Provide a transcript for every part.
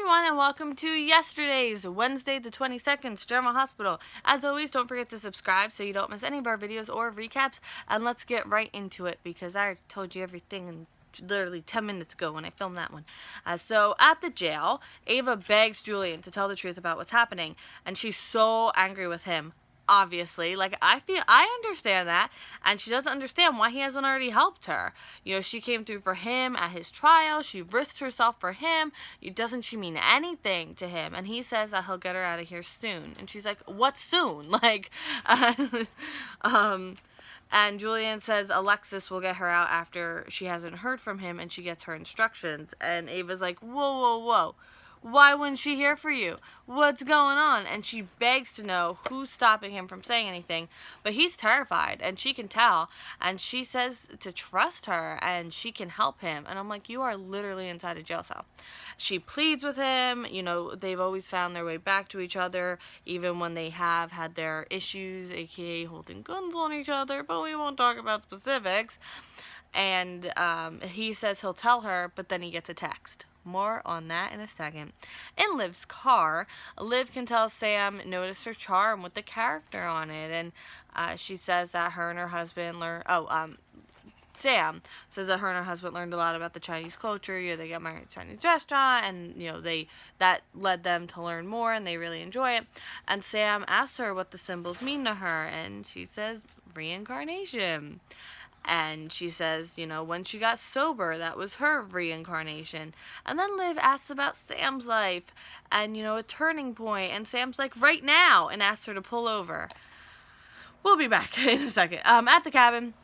everyone, and welcome to yesterday's Wednesday the 22nd General Hospital. As always, don't forget to subscribe so you don't miss any of our videos or recaps. And let's get right into it because I already told you everything in literally 10 minutes ago when I filmed that one. So at the jail, Ava begs Julian to tell the truth about what's happening, and she's so angry with him. Obviously, like, I understand that, and she doesn't understand why he hasn't already helped her. You know, she came through for him at his trial, she risked herself for him. Doesn't she mean anything to him? And he says that he'll get her out of here soon, and she's like, what soon? Like, and Julian says Alexis will get her out after she hasn't heard from him and she gets her instructions. And Ava's like, whoa, whoa, whoa. Why wouldn't she hear for you? What's going on? And she begs to know who's stopping him from saying anything. But he's terrified, and she can tell. And she says to trust her, and she can help him. And I'm like, you are literally inside a jail cell. She pleads with him. You know, they've always found their way back to each other, even when they have had their issues, aka holding guns on each other. But we won't talk about specifics. And he says he'll tell her, but then he gets a text. More on that in a second. In Liv's car, Liv can tell Sam noticed her charm with the character on it, and she says that her and her husband Sam says that her and her husband learned a lot about the Chinese culture. You know, they got married at a Chinese restaurant, and you know that led them to learn more, and they really enjoy it. And Sam asks her what the symbols mean to her, and she says reincarnation. And she says, you know, when she got sober, that was her reincarnation. And then Liv asks about Sam's life and, you know, a turning point. And Sam's like, right now, and asks her to pull over. We'll be back in a second. At the cabin,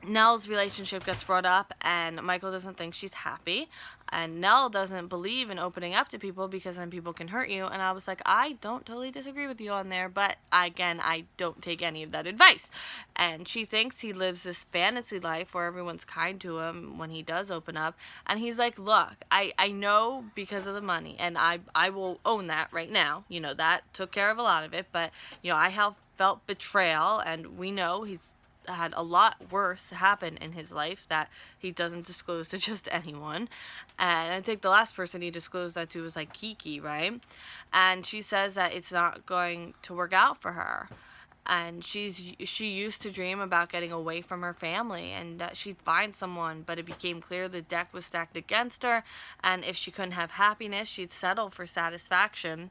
Nell's relationship gets brought up, and Michael doesn't think she's happy, and Nell doesn't believe in opening up to people because then people can hurt you. And I was like, I don't totally disagree with you on there, but again, I don't take any of that advice. And she thinks he lives this fantasy life where everyone's kind to him when he does open up, and he's like, look, I know because of the money, and I will own that right now. You know, that took care of a lot of it, but you know, I have felt betrayal, and we know he's had a lot worse happen in his life that he doesn't disclose to just anyone. And I think the last person he disclosed that to was like Kiki, right? And she says that it's not going to work out for her, and she used to dream about getting away from her family and that she'd find someone, but it became clear the deck was stacked against her, and if she couldn't have happiness, she'd settle for satisfaction.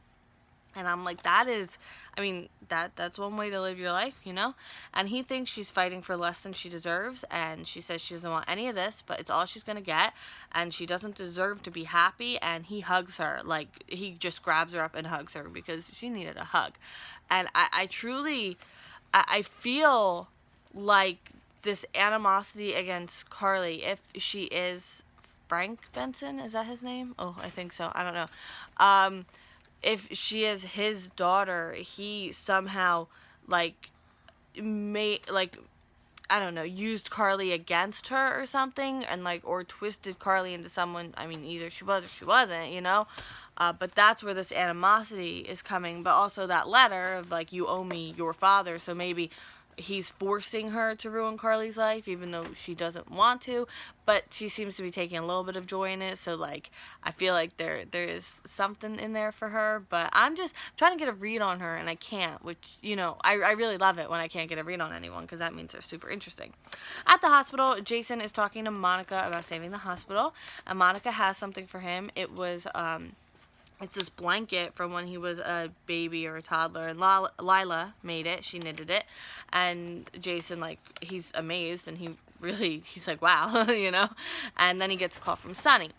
And I'm like, that is, I mean, that's one way to live your life, you know? And he thinks she's fighting for less than she deserves, and she says she doesn't want any of this, but it's all she's going to get, and she doesn't deserve to be happy. And he hugs her, like, he just grabs her up and hugs her because she needed a hug. And I truly, I feel like this animosity against Carly, if she is Frank Benson, is that his name? Oh, I think so. I don't know. If she is his daughter, he somehow, like, I don't know, used Carly against her or something, and, like, or twisted Carly into someone, I mean, either she was or she wasn't, you know? But that's where this animosity is coming, but also that letter of, like, you owe me your father, so maybe he's forcing her to ruin Carly's life, even though she doesn't want to, but she seems to be taking a little bit of joy in it, so, like, I feel like there is something in there for her, but I'm just trying to get a read on her, and I can't, which, you know, I really love it when I can't get a read on anyone, because that means they're super interesting. At the hospital, Jason is talking to Monica about saving the hospital, and Monica has something for him. It was, it's this blanket from when he was a baby or a toddler, and Lila made it. She knitted it, and Jason, like, he's amazed, and he's like, wow, you know. And then he gets a call from Sunny.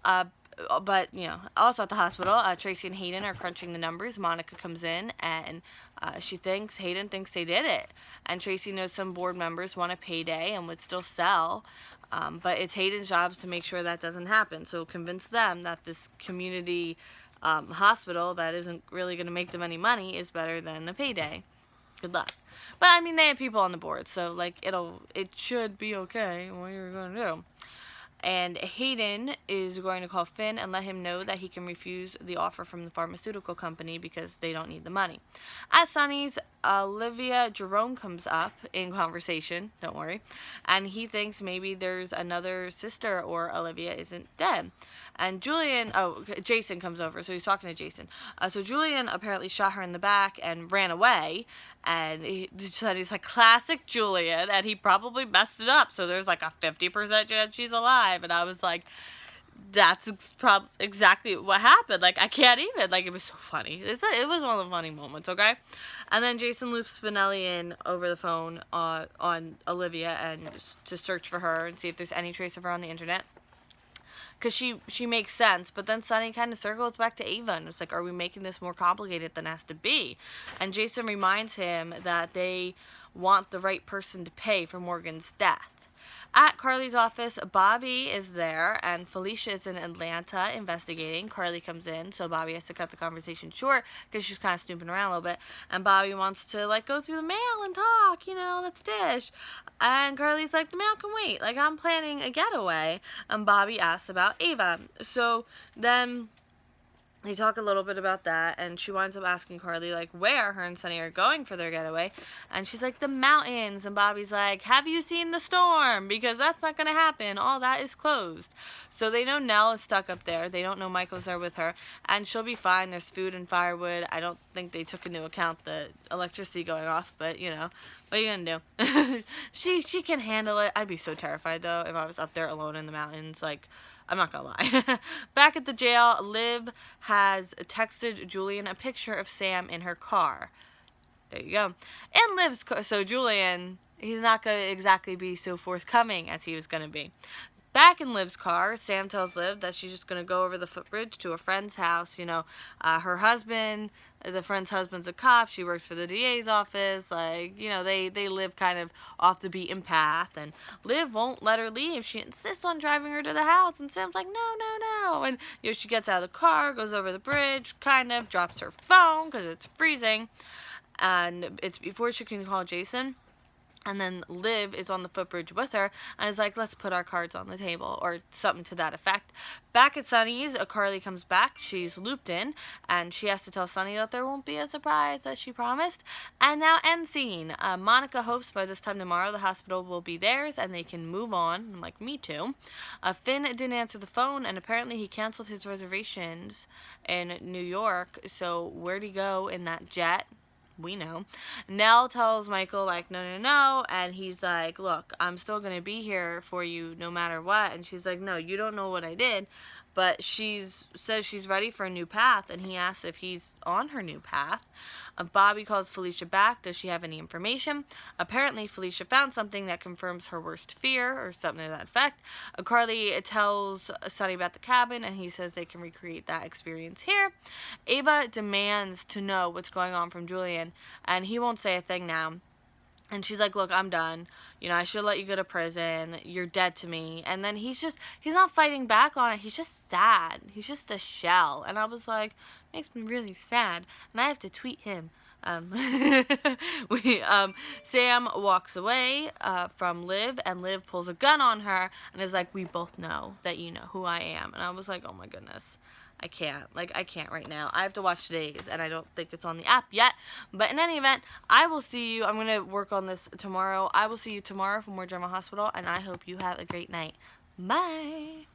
But, you know, also at the hospital, Tracy and Hayden are crunching the numbers. Monica comes in, and Hayden thinks they did it. And Tracy knows some board members want a payday and would still sell. But it's Hayden's job to make sure that doesn't happen. So convince them that this community hospital that isn't really going to make them any money is better than a payday. Good luck. But, I mean, they have people on the board, so, like, it should be okay. What you're going to do. And Hayden is going to call Finn and let him know that he can refuse the offer from the pharmaceutical company because they don't need the money. At Sunny's, Olivia Jerome comes up in conversation, don't worry, and he thinks maybe there's another sister or Olivia isn't dead. And Jason comes over, so he's talking to Jason. So Julian apparently shot her in the back and ran away, and he said he's like, classic Julian, and he probably messed it up, so there's like a 50% chance she's alive. And I was like, that's exactly what happened. Like, I can't even. Like, it was so funny. It was one of the funny moments, okay? And then Jason loops Spinelli in over the phone on Olivia and to search for her and see if there's any trace of her on the internet. Because she makes sense, but then Sonny kind of circles back to Ava, and it's like, are we making this more complicated than it has to be? And Jason reminds him that they want the right person to pay for Morgan's death. At Carly's office, Bobby is there, and Felicia is in Atlanta investigating. Carly comes in, so Bobby has to cut the conversation short because she's kind of snooping around a little bit. And Bobby wants to, like, go through the mail and talk, let's dish. And Carly's like, the mail can wait. Like, I'm planning a getaway. And Bobby asks about Ava. So then they talk a little bit about that, and she winds up asking Carly, like, where her and Sonny are going for their getaway. And she's like, the mountains. And Bobby's like, have you seen the storm? Because that's not going to happen. All that is closed. So they know Nell is stuck up there. They don't know Michael's there with her. And she'll be fine. There's food and firewood. I don't think they took into account the electricity going off, but, what are you going to do? She can handle it. I'd be so terrified, though, if I was up there alone in the mountains. Like, I'm not gonna lie. Back at the jail, Liv has texted Julian a picture of Sam in her car. There you go. In Liv's car. So Julian, he's not gonna exactly be so forthcoming as he was gonna be. Back in Liv's car, Sam tells Liv that she's just going to go over the footbridge to a friend's house. Her husband, the friend's husband's a cop. She works for the DA's office. Like, they live kind of off the beaten path. And Liv won't let her leave. She insists on driving her to the house. And Sam's like, no. And, she gets out of the car, goes over the bridge, kind of drops her phone because it's freezing. And it's before she can call Jason. And then Liv is on the footbridge with her and is like, let's put our cards on the table, or something to that effect. Back at Sonny's, Carly comes back. She's looped in, and she has to tell Sonny that there won't be a surprise, as she promised. And now, end scene. Monica hopes by this time tomorrow the hospital will be theirs and they can move on. I'm like, me too. Finn didn't answer the phone, and apparently he canceled his reservations in New York. So where'd he go in that jet? We know. Nell tells Michael, like, no, and he's like, look, I'm still going to be here for you no matter what. And she's like, no, you don't know what I did. But says she's ready for a new path, and he asks if he's on her new path. Bobby calls Felicia back. Does she have any information? Apparently, Felicia found something that confirms her worst fear, or something to that effect. Carly tells Sonny about the cabin, and he says they can recreate that experience here. Ava demands to know what's going on from Julian, and he won't say a thing now. And she's like, look, I'm done. I should let you go to prison. You're dead to me. And then he's not fighting back on it. He's just sad. He's just a shell. And I was like, makes me really sad. And I have to tweet him. Sam walks away from Liv, and Liv pulls a gun on her and is like, we both know that you know who I am. And I was like, oh my goodness. I can't right now. I have to watch today's, and I don't think it's on the app yet. But in any event, I will see you. I'm going to work on this tomorrow. I will see you tomorrow for more Drama Hospital, and I hope you have a great night. Bye.